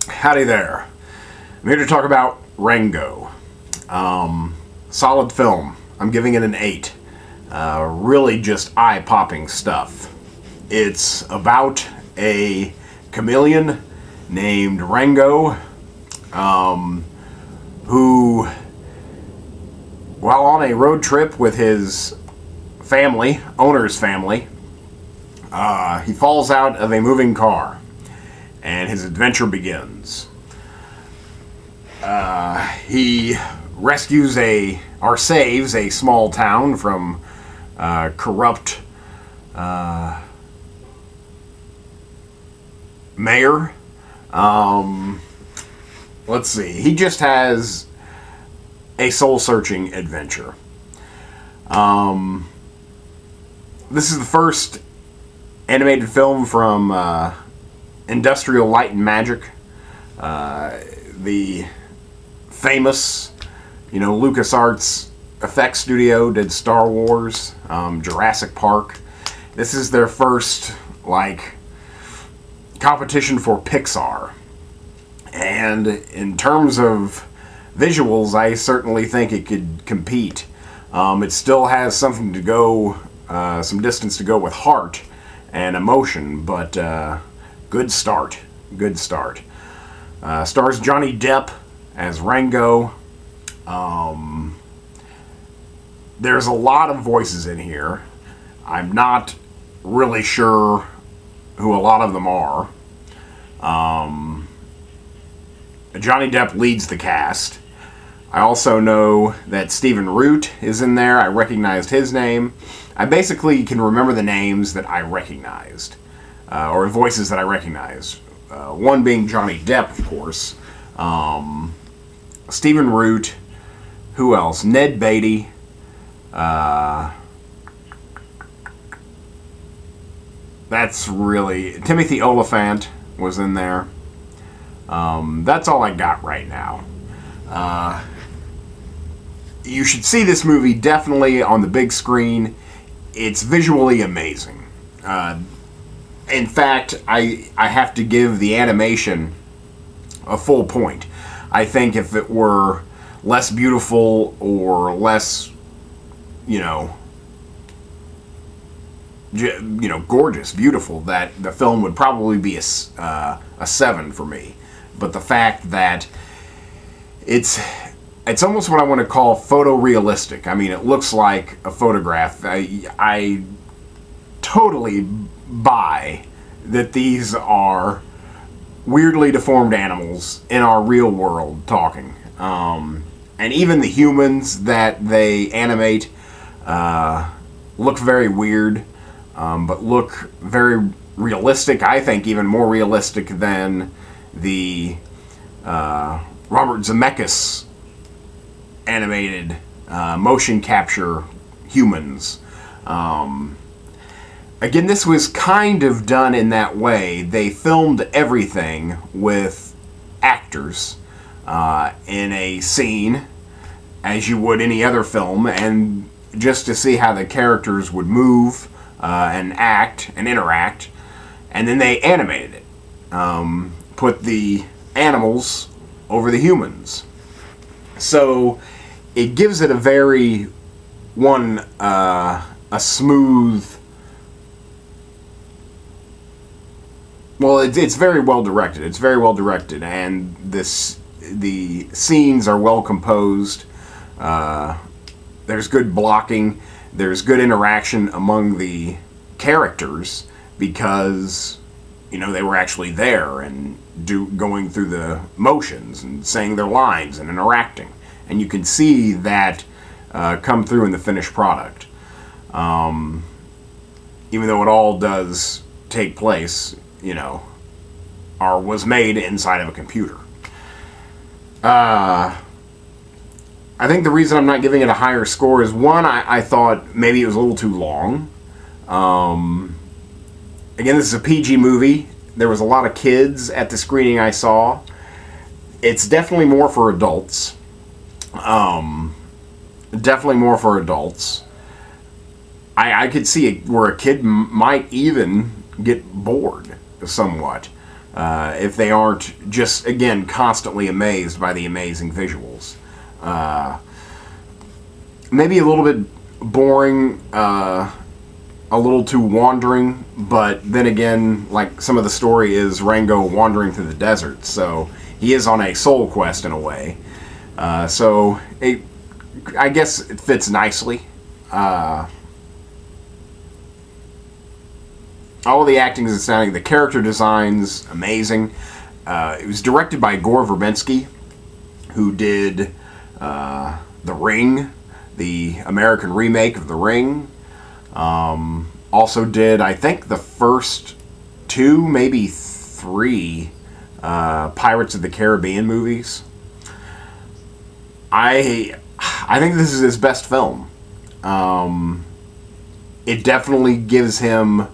Howdy there. I'm here to talk about Rango. Solid film. I'm giving it an 8. Really just eye-popping stuff. It's about a chameleon named Rango, who, while on a road trip with his family, owner's family, he falls out of a moving car, and his adventure begins. He rescues or saves a small town from corrupt mayor. Let's see. He just has a soul-searching adventure. This is the first animated film from Industrial Light and Magic, the famous, LucasArts effects studio. Did Star Wars, Jurassic Park. This is their first competition for Pixar, and in terms of visuals, I certainly think it could compete. It still has something to go, some distance to go with heart and emotion, but good start. Good start. Stars Johnny Depp as Rango. There's a lot of voices in here. I'm not really sure who a lot of them are. Johnny Depp leads the cast. I also know that Stephen Root is in there. I recognized his name. I basically can remember the names that I recognized, or voices that I recognized. One being Johnny Depp, of course. Stephen Root. Who else? Ned Beatty. That's really... Timothy Oliphant was in there. That's all I got right now. You should see this movie definitely on the big screen. It's visually amazing. In fact, I have to give the animation a full point. I think if it were less beautiful or less, gorgeous, beautiful, that the film would probably be a 7 for me. But the fact that it's almost what I want to call photorealistic. I mean, it looks like a photograph. I totally buy that these are weirdly deformed animals in our real world talking. And even the humans that they animate look very weird, but look very realistic. I think even more realistic than the Robert Zemeckis animated motion capture humans. Again, this was kind of done in that way. They filmed everything with actors in a scene, as you would any other film, and just to see how the characters would move and act and interact, and then they animated it. Put the animals over the humans. So it gives it a very, a smooth... Well, it's very well directed. It's very well directed, and the scenes are well composed. There's good blocking. There's good interaction among the characters because, they were actually there and going through the motions and saying their lines and interacting. And you can see that come through in the finished product. Even though it all does take place, or was made inside of a computer. I think the reason I'm not giving it a higher score is, one, I thought maybe it was a little too long. Again, this is a PG movie. There was a lot of kids at the screening I saw. It's definitely more for adults. Definitely more for adults. I could see where a kid might even get bored somewhat. if they aren't just, again, constantly amazed by the amazing visuals. Maybe a little bit boring, a little too wandering, but then again, like, some of the story is Rango wandering through the desert, so he is on a soul quest in a way. So I guess it fits nicely. All of the acting is outstanding. The character design's amazing. It was directed by Gore Verbinski, who did The Ring, the American remake of The Ring. Also did, I think, the first 2, maybe 3 Pirates of the Caribbean movies. I think this is his best film. It definitely gives him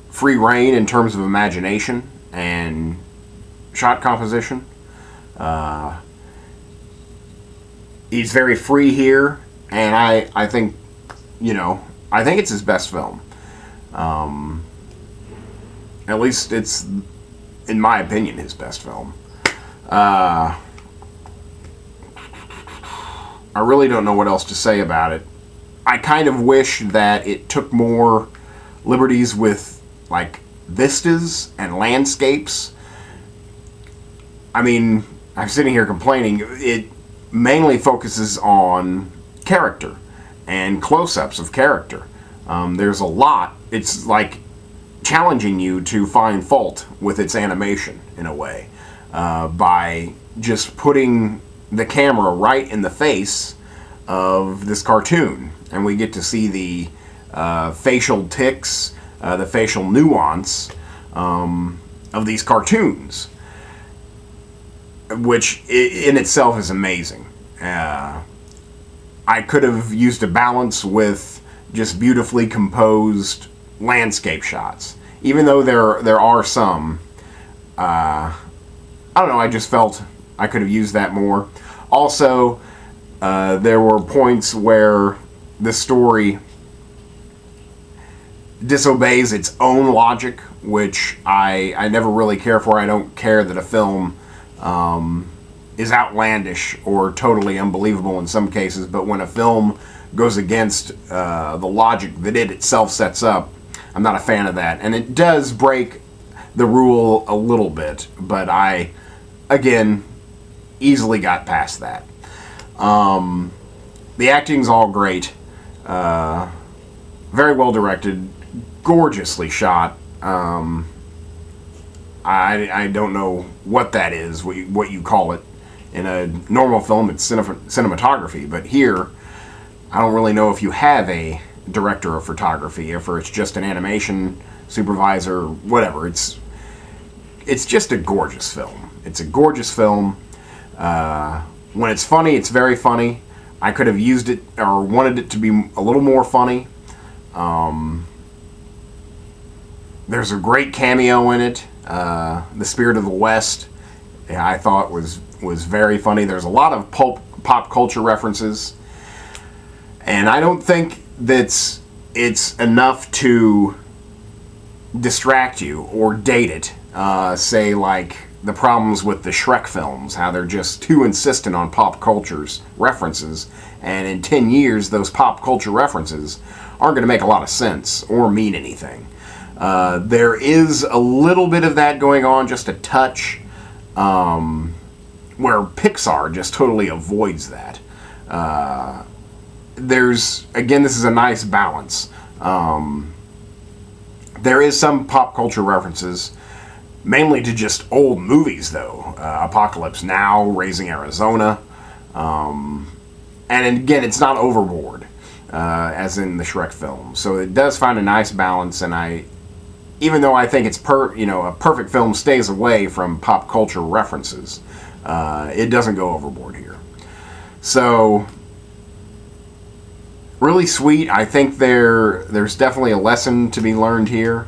free reign in terms of imagination and shot composition. He's very free here, and I think, I think it's his best film. At least it's, in my opinion, his best film. I really don't know what else to say about it. I kind of wish that it took more liberties with, like, vistas and landscapes. I mean, I'm sitting here complaining. It mainly focuses on character and close-ups of character. There's a lot. It's like challenging you to find fault with its animation, in a way, by just putting the camera right in the face of this cartoon. And we get to see the facial tics, the facial nuance of these cartoons, which in itself is amazing. I could have used a balance with just beautifully composed landscape shots. Even though there are some, I don't know, I just felt I could have used that more. Also, there were points where the story disobeys its own logic, which I never really care for. I don't care that a film is outlandish or totally unbelievable in some cases, but when a film goes against the logic that it itself sets up, I'm not a fan of that. And it does break the rule a little bit, but I, again, easily got past that. The acting's all great. Very well directed, gorgeously shot. I don't know what that is, what you call it. In a normal film, it's cinematography, but here, I don't really know if you have a director of photography, if it's just an animation supervisor, whatever. It's just a gorgeous film. It's a gorgeous film. When it's funny, it's very funny. I could have used it or wanted it to be a little more funny. There's a great cameo in it. The Spirit of the West, I thought was very funny. There's a lot of pop culture references, and I don't think that it's enough to distract you or date it. Say, like, the problems with the Shrek films, how they're just too insistent on pop culture's references, and in 10 years, those pop culture references aren't going to make a lot of sense or mean anything. There is a little bit of that going on, just a touch, where Pixar just totally avoids that. Again, this is a nice balance. There is some pop culture references, mainly to just old movies, though. Apocalypse Now, Raising Arizona. And again, it's not overboard, as in the Shrek film. So it does find a nice balance, and even though I think it's a perfect film stays away from pop culture references, it doesn't go overboard here. So, really sweet. I think there's definitely a lesson to be learned here.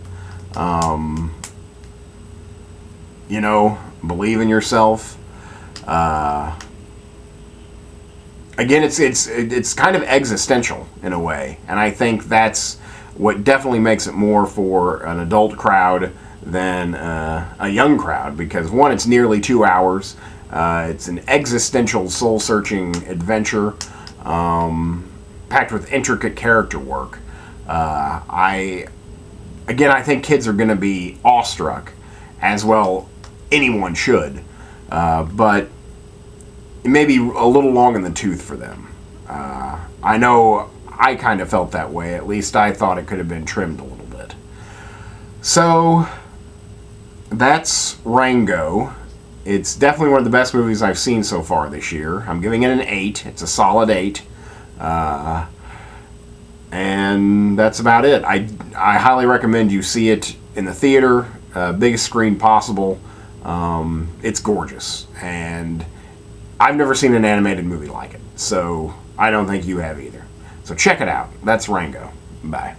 Believe in yourself. Again, it's kind of existential in a way, and I think that's what definitely makes it more for an adult crowd than a young crowd, because one, it's nearly 2 hours. It's an existential, soul-searching adventure, packed with intricate character work. I think kids are going to be awestruck, as well anyone should, but it may be a little long in the tooth for them. I know I kind of felt that way. At least I thought it could have been trimmed a little bit. So that's Rango. It's definitely one of the best movies I've seen so far this year. I'm giving it an 8. It's a solid 8. And that's about it. I highly recommend you see it in the theater, biggest screen possible. It's gorgeous, and I've never seen an animated movie like it, so I don't think you have either. So check it out. That's Rango. Bye.